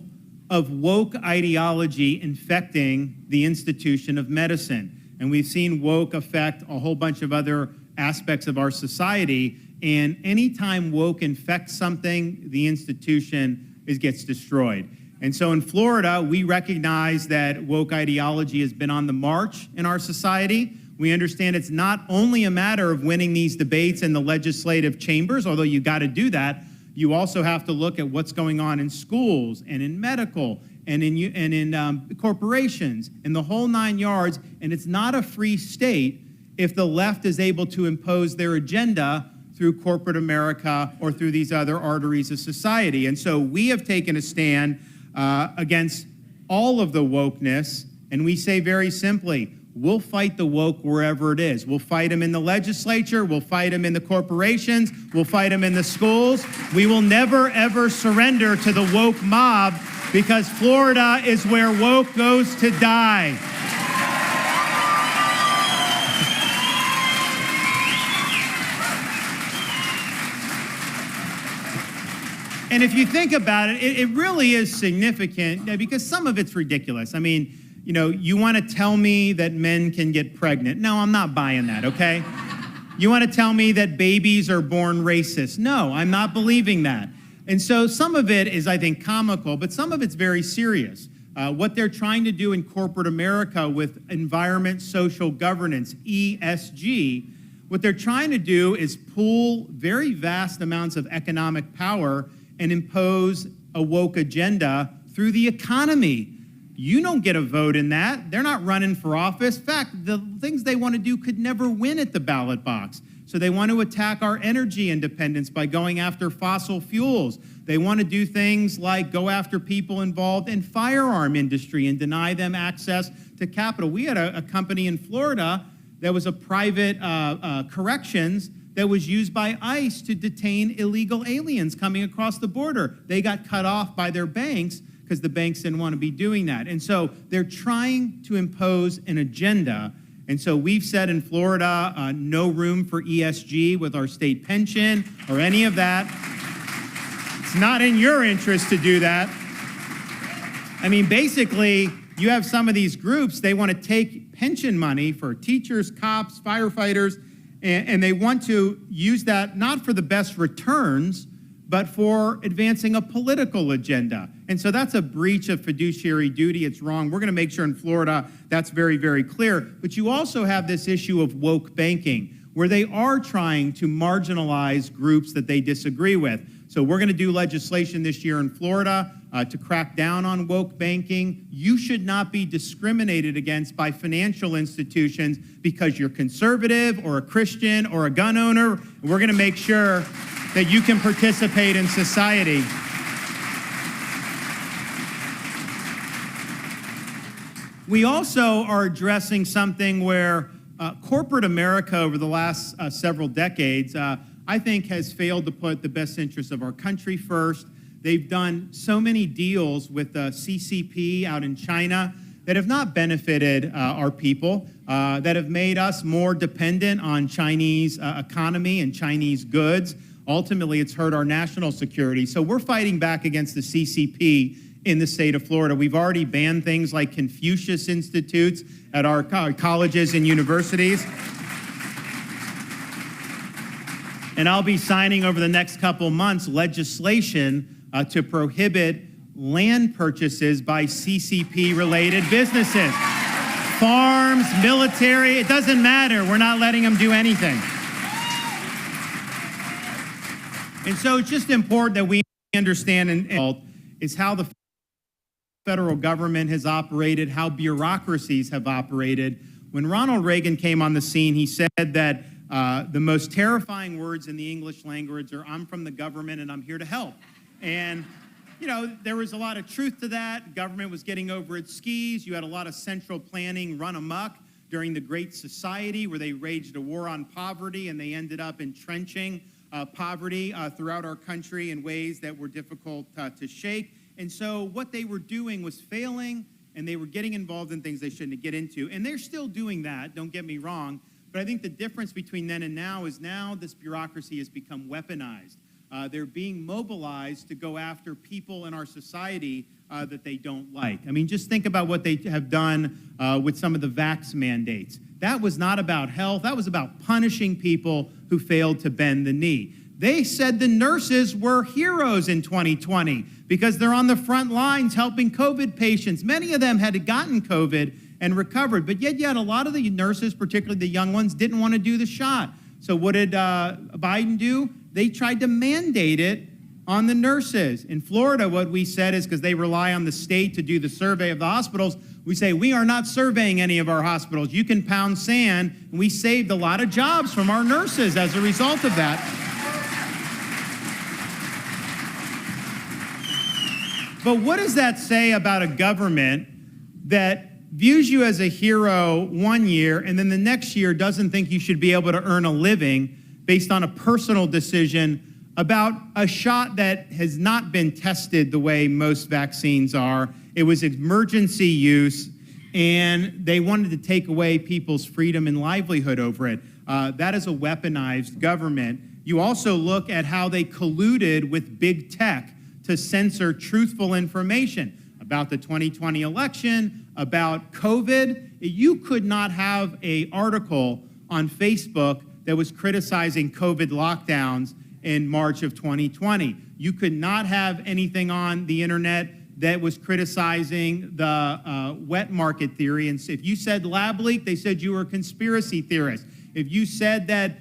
of woke ideology infecting the institution of medicine. And we've seen woke affect a whole bunch of other aspects of our society. And anytime woke infects something, the institution gets destroyed. And so in Florida, we recognize that woke ideology has been on the march in our society. We understand it's not only a matter of winning these debates in the legislative chambers, although you got to do that. You also have to look at what's going on in schools and in medical and in corporations and the whole 9 yards. And it's not a free state if the left is able to impose their agenda through corporate America or through these other arteries of society. And so we have taken a stand against all of the wokeness, and we say very simply, we'll fight the woke wherever it is. We'll fight them in the legislature. We'll fight them in the corporations. We'll fight them in the schools. We will never, ever surrender to the woke mob because Florida is where woke goes to die. And if you think about it, it really is significant because some of it's ridiculous. I mean, you want to tell me that men can get pregnant. No, I'm not buying that, okay? You want to tell me that babies are born racist. No, I'm not believing that. And so some of it is, I think, comical, but some of it's very serious. What they're trying to do in corporate America with environment, social governance, ESG, what they're trying to do is pool very vast amounts of economic power and impose a woke agenda through the economy. You don't get a vote in that. They're not running for office. In fact, the things they want to do could never win at the ballot box. So they want to attack our energy independence by going after fossil fuels. They want to do things like go after people involved in firearm industry and deny them access to capital. We had a company in Florida that was a private corrections that was used by ICE to detain illegal aliens coming across the border. They got cut off by their banks because the banks didn't want to be doing that. And so they're trying to impose an agenda. And so we've said in Florida, no room for ESG with our state pension or any of that. It's not in your interest to do that. I mean, basically, you have some of these groups, they want to take pension money for teachers, cops, firefighters, and they want to use that not for the best returns, but for advancing a political agenda. And so that's a breach of fiduciary duty. It's wrong. We're going to make sure in Florida that's very, very clear. But you also have this issue of woke banking, where they are trying to marginalize groups that they disagree with. So we're going to do legislation this year in Florida to crack down on woke banking. You should not be discriminated against by financial institutions because you're conservative or a Christian or a gun owner. We're going to make sure that you can participate in society. We also are addressing something where corporate America over the last several decades, I think, has failed to put the best interests of our country first. They've done so many deals with the CCP out in China that have not benefited our people, that have made us more dependent on Chinese economy and Chinese goods. Ultimately, it's hurt our national security. So we're fighting back against the CCP in the state of Florida. We've already banned things like Confucius Institutes at our colleges and universities. And I'll be signing over the next couple months legislation to prohibit land purchases by CCP-related businesses. Farms, military, it doesn't matter. We're not letting them do anything. And so it's just important that we understand is how the federal government has operated, how bureaucracies have operated. When Ronald Reagan came on the scene, he said that the most terrifying words in the English language are, "I'm from the government and I'm here to help." And, you know, there was a lot of truth to that. Government was getting over its skis. You had a lot of central planning run amok during the Great Society, where they waged a war on poverty and they ended up entrenching poverty throughout our country in ways that were difficult to shake. And so what they were doing was failing, and they were getting involved in things they shouldn't get into. And they're still doing that, don't get me wrong. But I think the difference between then and now is now this bureaucracy has become weaponized. They're being mobilized to go after people in our society that they don't like. I mean, just think about what they have done with some of the vax mandates. That was not about health. That was about punishing people who failed to bend the knee. They said the nurses were heroes in 2020 because they're on the front lines helping COVID patients. Many of them had gotten COVID and recovered, but yet a lot of the nurses, particularly the young ones, didn't want to do the shot. So what did Biden do? They tried to mandate it on the nurses. In Florida, what we said is, because they rely on the state to do the survey of the hospitals, we say, we are not surveying any of our hospitals. You can pound sand. And we saved a lot of jobs from our nurses as a result of that. But what does that say about a government that views you as a hero one year and then the next year doesn't think you should be able to earn a living based on a personal decision about a shot that has not been tested the way most vaccines are? It was emergency use, and they wanted to take away people's freedom and livelihood over it. That is a weaponized government. You also look at how they colluded with big tech to censor truthful information about the 2020 election, about COVID. You could not have an article on Facebook that was criticizing COVID lockdowns in March of 2020. You could not have anything on the internet that was criticizing the wet market theory. And if you said lab leak, they said you were a conspiracy theorist. If you said that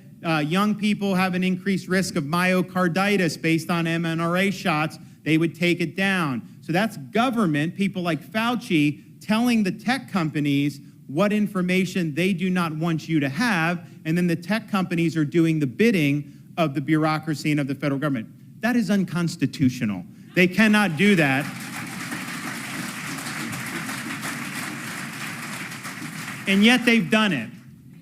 young people have an increased risk of myocarditis based on mRNA shots, they would take it down. So that's government, people like Fauci, telling the tech companies what information they do not want you to have, and then the tech companies are doing the bidding of the bureaucracy and of the federal government. That is unconstitutional. They cannot do that. And yet they've done it.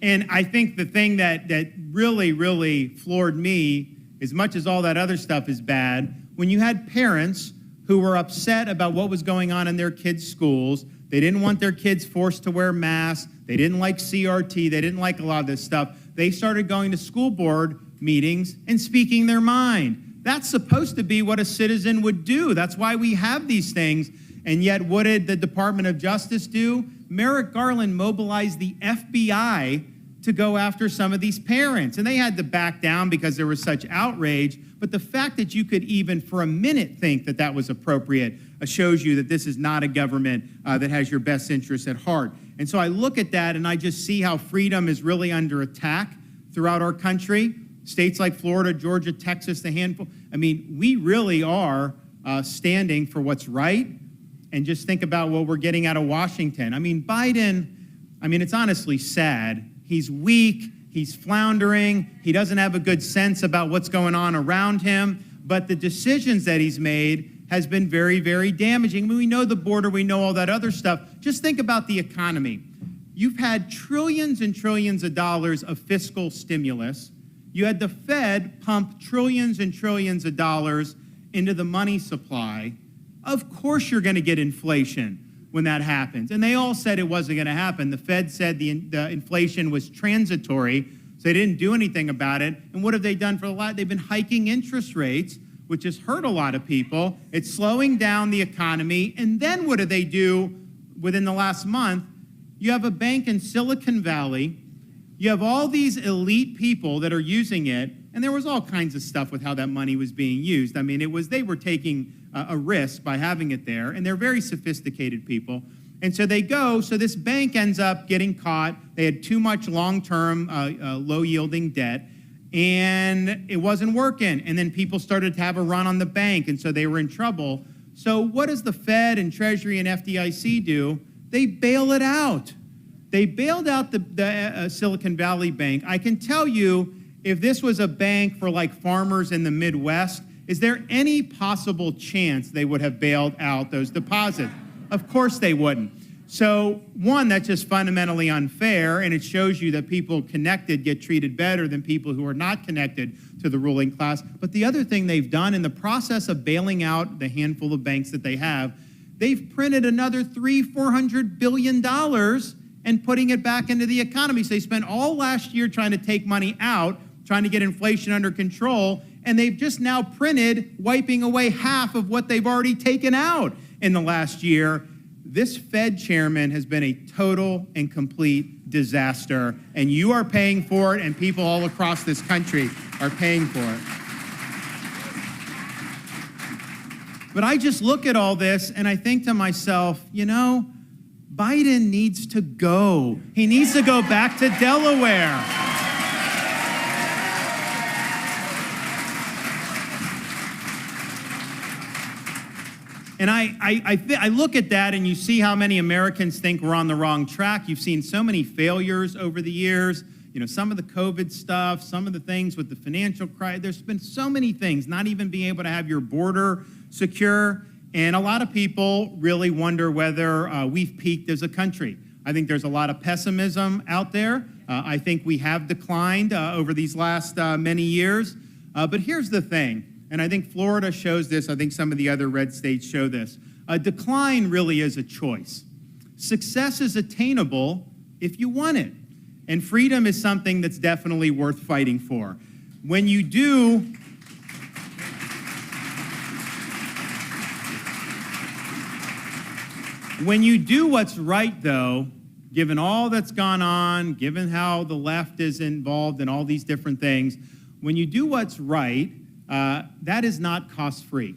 And I think the thing that really, really floored me, as much as all that other stuff is bad, when you had parents who were upset about what was going on in their kids' schools, they didn't want their kids forced to wear masks, they didn't like CRT, they didn't like a lot of this stuff, they started going to school board meetings and speaking their mind. That's supposed to be what a citizen would do. That's why we have these things. And yet, what did the Department of Justice do? Merrick Garland mobilized the FBI to go after some of these parents. And they had to back down because there was such outrage. But the fact that you could even for a minute think that that was appropriate shows you that this is not a government that has your best interests at heart. And so I look at that and I just see how freedom is really under attack throughout our country. States like Florida, Georgia, Texas, the handful. I mean, we really are standing for what's right. And just think about what we're getting out of Washington. I mean, Biden, it's honestly sad. He's weak, he's floundering, he doesn't have a good sense about what's going on around him, but the decisions that he's made has been very, very damaging. I mean, we know the border, we know all that other stuff. Just think about the economy. You've had trillions and trillions of dollars of fiscal stimulus. You had the Fed pump trillions and trillions of dollars into the money supply. Of course you're going to get inflation when that happens. And they all said it wasn't going to happen. The Fed said the inflation was transitory, so they didn't do anything about it. And what have they done for a lot? They've been hiking interest rates, which has hurt a lot of people. It's slowing down the economy. And then what do they do within the last month? You have a bank in Silicon Valley. You have all these elite people that are using it. And there was all kinds of stuff with how that money was being used. I mean, they were taking a risk by having it there, and they're very sophisticated people. And so they go, so this bank ends up getting caught. They had too much long-term, low-yielding debt, and it wasn't working. And then people started to have a run on the bank, and so they were in trouble. So what does the Fed and Treasury and FDIC do? They bail it out. They bailed out the Silicon Valley Bank. I can tell you, if this was a bank for like farmers in the Midwest, is there any possible chance they would have bailed out those deposits? Of course they wouldn't. So one, that's just fundamentally unfair, and it shows you that people connected get treated better than people who are not connected to the ruling class. But the other thing they've done in the process of bailing out the handful of banks that they have, they've printed another $400 billion and putting it back into the economy. So they spent all last year trying to take money out, trying to get inflation under control, and they've just now printed, wiping away half of what they've already taken out in the last year. This Fed chairman has been a total and complete disaster, and you are paying for it, and people all across this country are paying for it. But I just look at all this, and I think to myself, Biden needs to go. He needs to go back to Delaware. And I look at that, and you see how many Americans think we're on the wrong track. You've seen so many failures over the years. Some of the COVID stuff, some of the things with the financial crisis. There's been so many things, not even being able to have your border secure. And a lot of people really wonder whether we've peaked as a country. I think there's a lot of pessimism out there. I think we have declined over these last many years. But here's the thing. And I think Florida shows this. I think some of the other red states show this. A decline really is a choice. Success is attainable if you want it. And freedom is something that's definitely worth fighting for. When you do, what's right, though, given all that's gone on, given how the left is involved in all these different things, when you do what's right, that is not cost-free.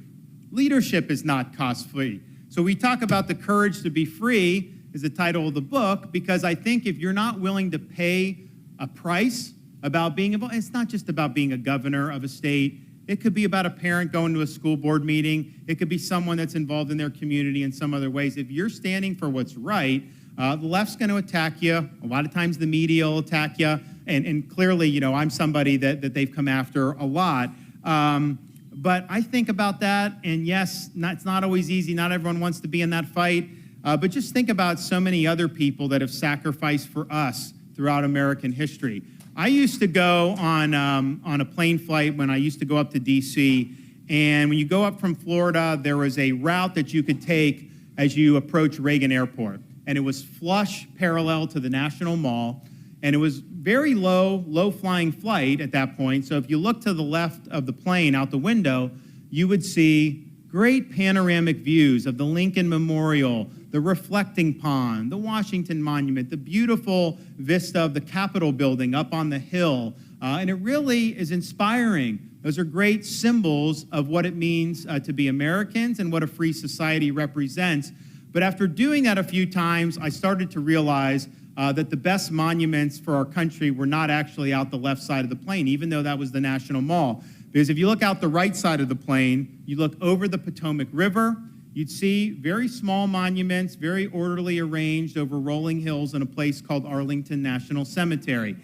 Leadership is not cost-free. So we talk about the courage to be free is the title of the book, because I think if you're not willing to pay a price about being involved, it's not just about being a governor of a state. It could be about a parent going to a school board meeting. It could be someone that's involved in their community in some other ways. If you're standing for what's right, the left's going to attack you. A lot of times the media will attack you. And clearly, I'm somebody that they've come after a lot. But I think about that, and yes, it's not always easy. Not everyone wants to be in that fight. But just think about so many other people that have sacrificed for us throughout American history. I used to go on a plane flight when I used to go up to D.C., and when you go up from Florida, there was a route that you could take as you approach Reagan Airport. And it was flush parallel to the National Mall, and it was very low-flying flight at that point. So if you look to the left of the plane out the window, you would see Great panoramic views of the Lincoln Memorial, the reflecting pond, the Washington Monument, the beautiful vista of the Capitol building up on the hill. And it really is inspiring. Those are great symbols of what it means to be Americans and what a free society represents. But after doing that a few times, I started to realize that the best monuments for our country were not actually out the left side of the plane, even though that was the National Mall. Because if you look out the right side of the plane, you look over the Potomac River, you'd see very small monuments, very orderly arranged over rolling hills in a place called Arlington National Cemetery.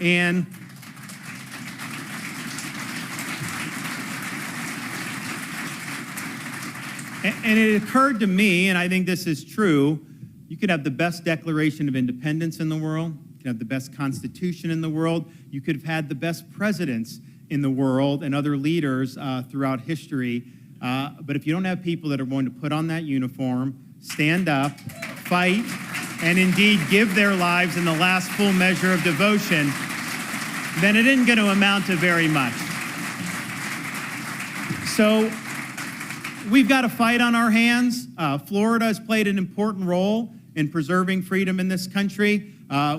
And it occurred to me, and I think this is true, you could have the best Declaration of Independence in the world, you could have the best Constitution in the world, you could have had the best presidents in the world and other leaders throughout history. But if you don't have people that are going to put on that uniform, stand up, fight, and indeed give their lives in the last full measure of devotion, then it isn't going to amount to very much. So we've got a fight on our hands. Florida has played an important role in preserving freedom in this country.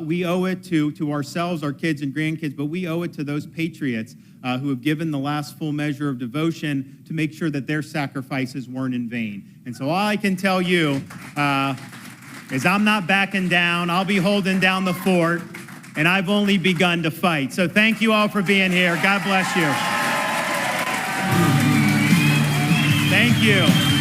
We owe it to ourselves, our kids and grandkids, but we owe it to those patriots who have given the last full measure of devotion to make sure that their sacrifices weren't in vain. And so all I can tell you is I'm not backing down. I'll be holding down the fort, and I've only begun to fight. So thank you all for being here. God bless you. Thank you.